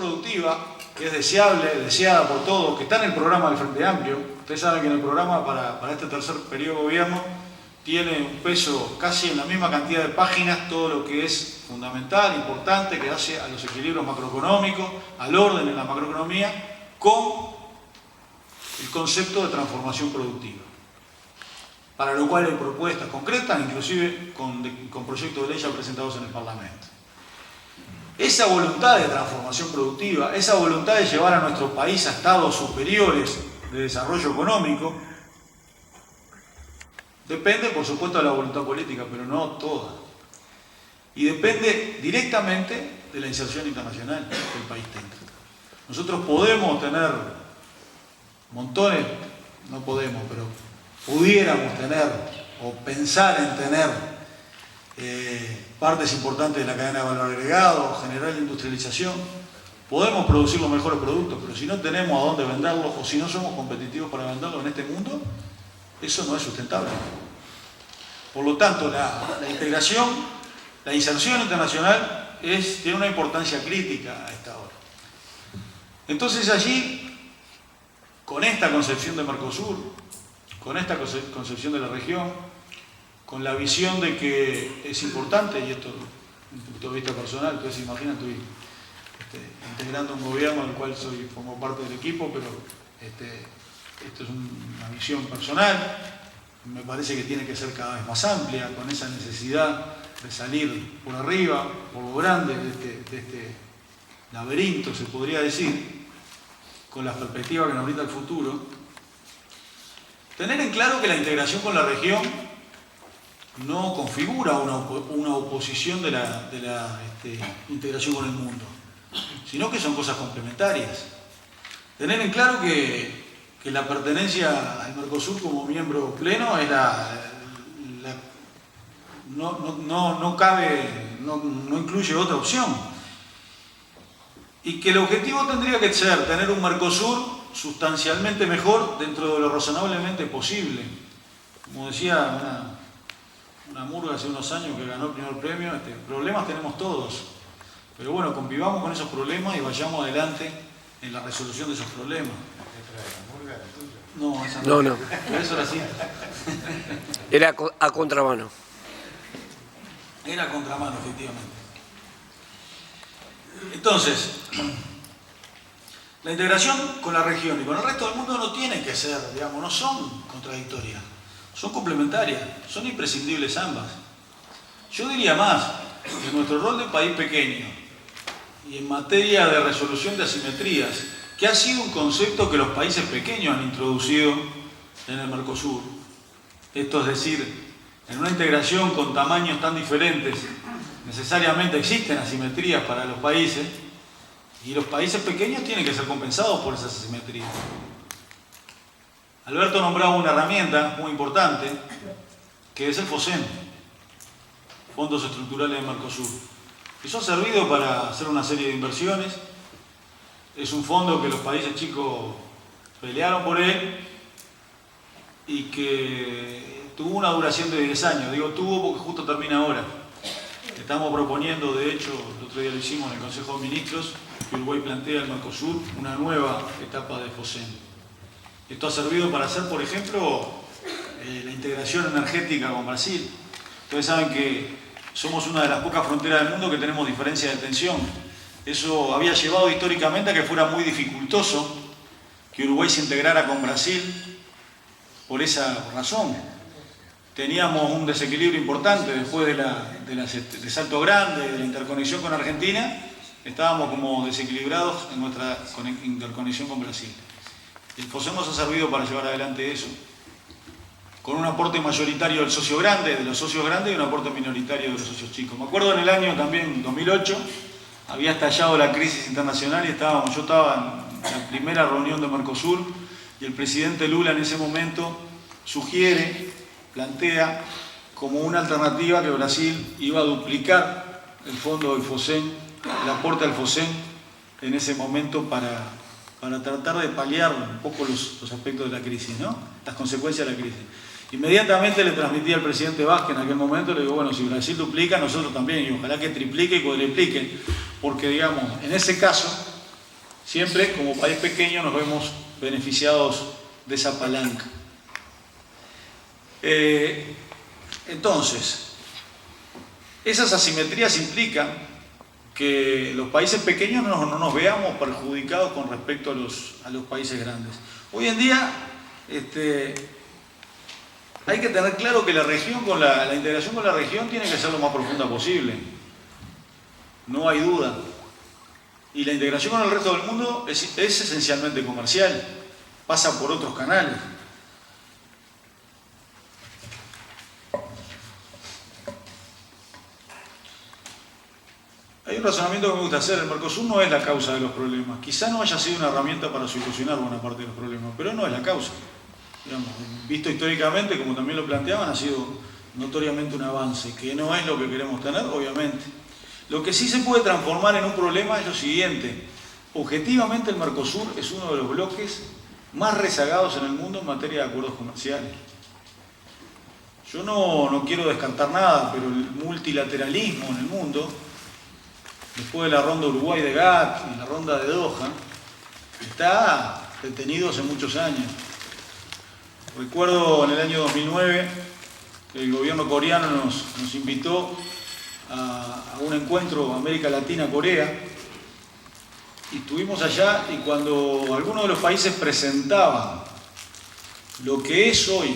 productiva, que es deseable, deseada por todos, que está en el programa del Frente Amplio. Ustedes saben que en el programa para este tercer periodo de gobierno tiene un peso casi en la misma cantidad de páginas, todo lo que es fundamental, importante, que hace a los equilibrios macroeconómicos, al orden en la macroeconomía, con el concepto de transformación productiva. Para lo cual hay propuestas concretas, inclusive con proyectos de ley ya presentados en el Parlamento. Esa voluntad de transformación productiva, esa voluntad de llevar a nuestro país a estados superiores de desarrollo económico, depende, por supuesto, de la voluntad política, pero no toda. Y depende directamente de la inserción internacional que el país tenga. Nosotros podemos tener montones, no podemos, pero pudiéramos tener o pensar en tener partes importantes de la cadena de valor agregado, generar la industrialización. Podemos producir los mejores productos, pero si no tenemos a dónde venderlos o si no somos competitivos para venderlos en este mundo, eso no es sustentable. Por lo tanto, la integración, la inserción internacional tiene una importancia crítica a esta hora. Entonces allí, con esta concepción de Mercosur, con esta concepción de la región, con la visión de que es importante, y esto desde un punto de vista personal, ustedes se imaginan, estoy integrando un gobierno del cual formo parte del equipo, pero esto es una visión personal, me parece que tiene que ser cada vez más amplia, con esa necesidad de salir por arriba, por lo grande de este laberinto, se podría decir, con la perspectiva que nos brinda el futuro. Tener en claro que la integración con la región no configura una oposición de la integración con el mundo, sino que son cosas complementarias. Tener en claro que la pertenencia al Mercosur como miembro pleno es no incluye otra opción. Y que el objetivo tendría que ser tener un Mercosur sustancialmente mejor dentro de lo razonablemente posible. Como decía una murga hace unos años que ganó el primer premio, problemas tenemos todos, pero bueno, convivamos con esos problemas y vayamos adelante en la resolución de esos problemas. No, esa no. Pero eso era así. Era a contramano. Era a contramano, efectivamente. Entonces, la integración con la región y con el resto del mundo no tienen que ser, digamos, no son contradictorias, son complementarias, son imprescindibles ambas. Yo diría más, que nuestro rol de país pequeño y en materia de resolución de asimetrías, que ha sido un concepto que los países pequeños han introducido en el Mercosur, esto es decir, en una integración con tamaños tan diferentes, necesariamente existen asimetrías para los países, y los países pequeños tienen que ser compensados por esas asimetrías. Alberto nombraba una herramienta muy importante, que es el FOSEN, Fondos Estructurales de Mercosur. Eso ha servido para hacer una serie de inversiones. Es un fondo que los países chicos pelearon por él y que tuvo una duración de 10 años. Digo tuvo porque justo termina ahora. Estamos proponiendo, de hecho, el otro día lo hicimos en el Consejo de Ministros, que Uruguay plantea al Mercosur una nueva etapa de FOSEN. Esto ha servido para hacer, por ejemplo, la integración energética con Brasil. Ustedes saben que somos una de las pocas fronteras del mundo que tenemos diferencia de tensión. Eso había llevado históricamente a que fuera muy dificultoso que Uruguay se integrara con Brasil por esa razón. Teníamos un desequilibrio importante después de Salto Grande, de la interconexión con Argentina, estábamos como desequilibrados en nuestra interconexión con Brasil. El FOSEN nos ha servido para llevar adelante eso, con un aporte mayoritario del socio grande, de los socios grandes, y un aporte minoritario de los socios chicos. Me acuerdo en el año también, 2008, había estallado la crisis internacional y yo estaba en la primera reunión de Mercosur y el presidente Lula en ese momento plantea como una alternativa que Brasil iba a duplicar el fondo del FOSEN, el aporte al FOSEN en ese momento para tratar de paliar un poco los aspectos de la crisis, ¿no? Las consecuencias de la crisis. Inmediatamente le transmití al presidente Vázquez en aquel momento, le digo, bueno, si Brasil duplica, nosotros también, y ojalá que triplique y cuadriplique, porque, digamos, en ese caso, Siempre como país pequeño nos vemos beneficiados de esa palanca. Entonces, esas asimetrías implican que los países pequeños no nos veamos perjudicados con respecto a los países grandes. Hoy en día hay que tener claro que la integración con la región tiene que ser lo más profunda posible. No hay duda. Y la integración con el resto del mundo es esencialmente comercial. Pasa por otros canales. Hay un razonamiento que me gusta hacer. El Mercosur no es la causa de los problemas. Quizá no haya sido una herramienta para solucionar buena parte de los problemas, pero no es la causa. Digamos, visto históricamente, como también lo planteaban, ha sido notoriamente un avance, que no es lo que queremos tener, obviamente. Lo que sí se puede transformar en un problema es lo siguiente. Objetivamente el Mercosur es uno de los bloques más rezagados en el mundo en materia de acuerdos comerciales. Yo no quiero descartar nada, pero el multilateralismo en el mundo, después de la ronda Uruguay de GATT y la ronda de Doha, está detenido hace muchos años. Recuerdo en el año 2009 que el gobierno coreano nos invitó a un encuentro América Latina-Corea y estuvimos allá, y cuando algunos de los países presentaban lo que es hoy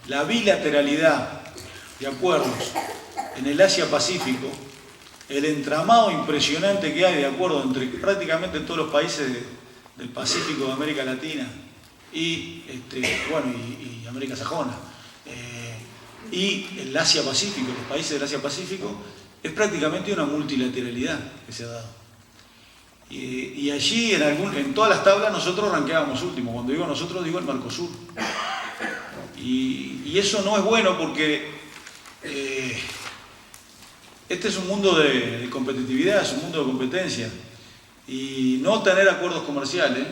la bilateralidad de acuerdos en el Asia-Pacífico, el entramado impresionante que hay de acuerdos entre prácticamente todos los países del Pacífico de América Latina y América Sajona, y el Asia-Pacífico, los países del Asia-Pacífico, es prácticamente una multilateralidad que se ha dado. Y allí, en todas las tablas, nosotros ranqueábamos último. Cuando digo nosotros, digo el Mercosur. Y eso no es bueno porque este es un mundo de competitividad, es un mundo de competencia. Y no tener acuerdos comerciales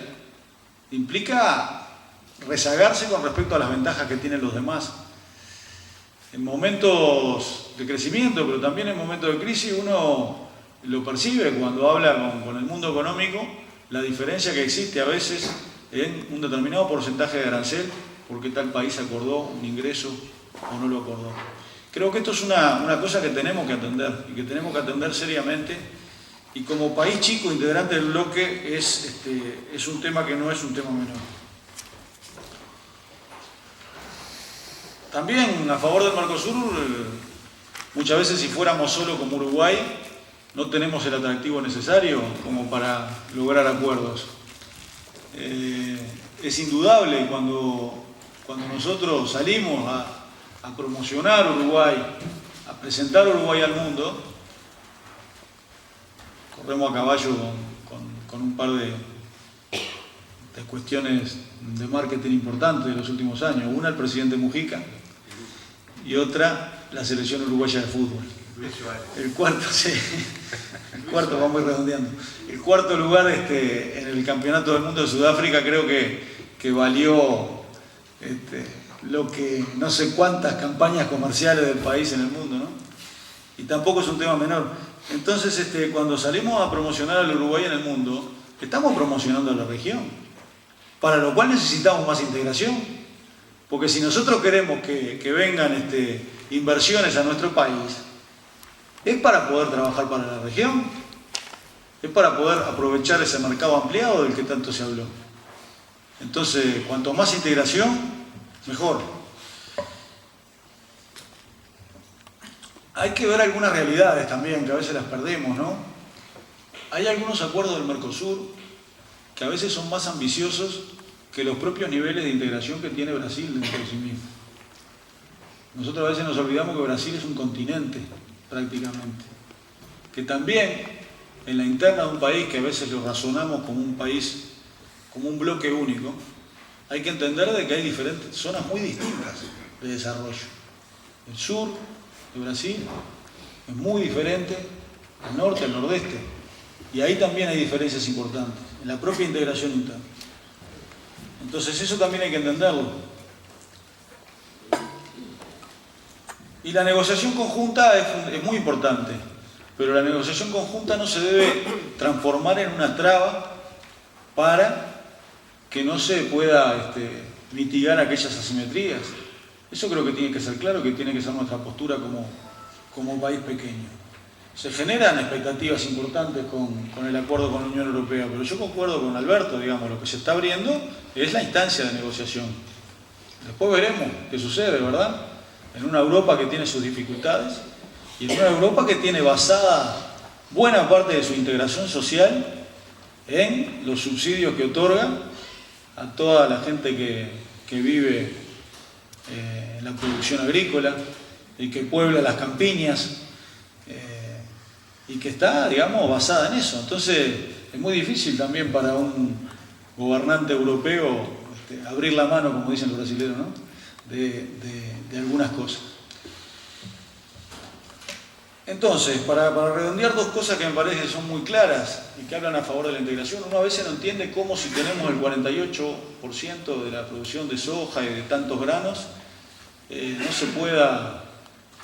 implica rezagarse con respecto a las ventajas que tienen los demás. En momentos de crecimiento, pero también en momentos de crisis, uno lo percibe cuando habla con el mundo económico, la diferencia que existe a veces en un determinado porcentaje de arancel porque tal país acordó un ingreso o no lo acordó. Creo que esto es una cosa que tenemos que atender, y que tenemos que atender seriamente, y como país chico integrante del bloque es un tema que no es un tema menor. También a favor del Mercosur, muchas veces si fuéramos solo como Uruguay, no tenemos el atractivo necesario como para lograr acuerdos. Es indudable cuando nosotros salimos a promocionar Uruguay, a presentar Uruguay al mundo, corremos a caballo con un par de cuestiones de marketing importantes de los últimos años. Una, el presidente Mujica, y otra, la selección uruguaya de fútbol. El cuarto, vamos redondeando. El cuarto lugar en el Campeonato del Mundo de Sudáfrica creo que valió lo que no sé cuántas campañas comerciales del país en el mundo, ¿no? Y tampoco es un tema menor. Entonces, cuando salimos a promocionar al Uruguay en el mundo, estamos promocionando a la región, para lo cual necesitamos más integración. Porque si nosotros queremos que vengan inversiones a nuestro país, es para poder trabajar para la región, es para poder aprovechar ese mercado ampliado del que tanto se habló. Entonces, cuanto más integración, mejor. Hay que ver algunas realidades también, que a veces las perdemos, ¿no? Hay algunos acuerdos del Mercosur que a veces son más ambiciosos que los propios niveles de integración que tiene Brasil dentro de sí mismo. Nosotros a veces nos olvidamos que Brasil es un continente, prácticamente. Que también, en la interna de un país, que a veces lo razonamos como un país, como un bloque único, hay que entender de que hay diferentes zonas muy distintas de desarrollo. El sur de Brasil es muy diferente al norte, al nordeste. Y ahí también hay diferencias importantes, en la propia integración interna. Entonces eso también hay que entenderlo. Y la negociación conjunta es muy importante, pero la negociación conjunta no se debe transformar en una traba para que no se pueda mitigar aquellas asimetrías. Eso creo que tiene que ser claro, que tiene que ser nuestra postura como país pequeño. Se generan expectativas importantes con el acuerdo con la Unión Europea, pero yo concuerdo con Alberto, digamos, lo que se está abriendo es la instancia de negociación. Después veremos qué sucede, ¿verdad? En una Europa que tiene sus dificultades y en una Europa que tiene basada buena parte de su integración social en los subsidios que otorga a toda la gente que vive en la producción agrícola y que puebla las campiñas y que está, digamos, basada en eso. Entonces es muy difícil también para un gobernante europeo abrir la mano, como dicen los brasileños, ¿no? de algunas cosas. Entonces, para redondear dos cosas que me parece que son muy claras y que hablan a favor de la integración, uno a veces no entiende cómo, si tenemos el 48% de la producción de soja y de tantos granos, no se pueda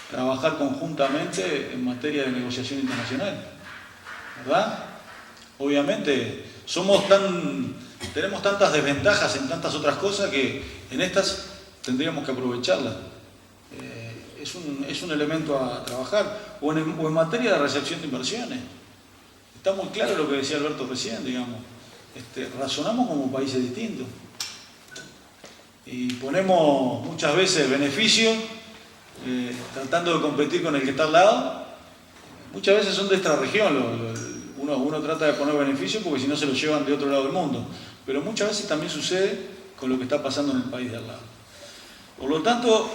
trabajar conjuntamente en materia de negociación internacional, ¿verdad? Obviamente tenemos tantas desventajas en tantas otras cosas que en estas tendríamos que aprovecharlas. Es un elemento a trabajar, o en materia de recepción de inversiones. Está muy claro lo que decía Alberto recién, digamos. Razonamos como países distintos y ponemos muchas veces beneficios tratando de competir con el que está al lado. Muchas veces son de esta región, uno trata de poner beneficios porque si no se los llevan de otro lado del mundo, pero muchas veces también sucede con lo que está pasando en el país de al lado. Por lo tanto,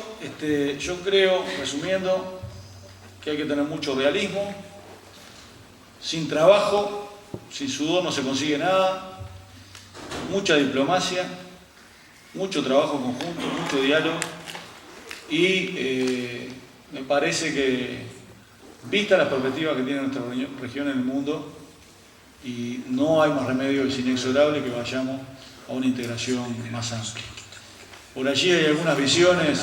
yo creo, resumiendo, que hay que tener mucho realismo. Sin trabajo, sin sudor no se consigue nada. Mucha diplomacia, mucho trabajo conjunto, mucho diálogo. Y me parece que, vista las perspectivas que tiene nuestra región en el mundo, y no hay más remedio, es inexorable que vayamos a una integración más amplia. Por allí hay algunas visiones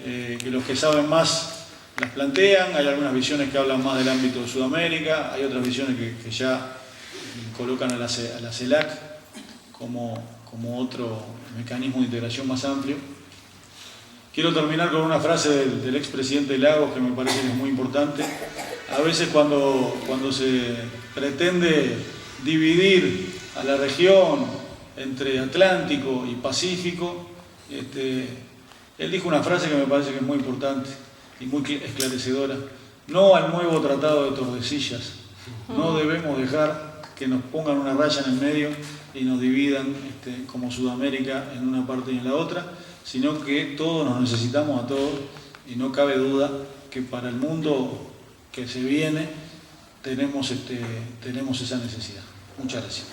que los que saben más las plantean, hay algunas visiones que hablan más del ámbito de Sudamérica, hay otras visiones que ya colocan a la CELAC como otro mecanismo de integración más amplio. Quiero terminar con una frase del expresidente Lagos que me parece que es muy importante. A veces cuando se pretende dividir a la región entre Atlántico y Pacífico, él dijo una frase que me parece que es muy importante y muy esclarecedora. No al nuevo tratado de Tordesillas. No debemos dejar que nos pongan una raya en el medio y nos dividan como Sudamérica en una parte y en la otra, sino que todos nos necesitamos a todos y no cabe duda que para el mundo que se viene tenemos esa necesidad. Muchas gracias.